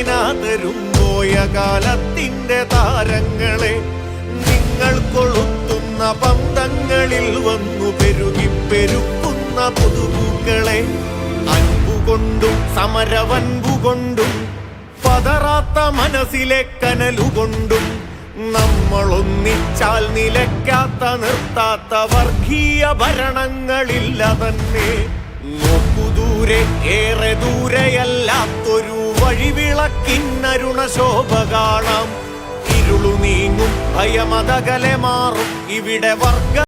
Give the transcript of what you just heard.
തരും പോയ കാലത്തിന്റെ താരങ്ങളെ നിങ്ങൾ കൊളുത്തുന്ന പന്തങ്ങളിൽ വന്നു പെരുക്കുന്ന പുതുപൂക്കളെ അൻപുകൊണ്ടും സമരവൻപുകൊണ്ടും പതറാത്ത മനസ്സിലെ കനലുകൊണ്ടും നമ്മളൊന്നിച്ചാൽ നിലയ്ക്കാത്ത നിർത്താത്ത വർഗീയ ഭരണങ്ങളില്ല തന്നെ. നോക്കുദൂരെ ഏറെ ദൂരെയല്ലാത്തൊരു വഴിവിളക്കിന്നരുണശോഭ കാണാം. ഇരുളു നീങ്ങും ഭയമതകലെ മാറും ഇവിടെ വർഗ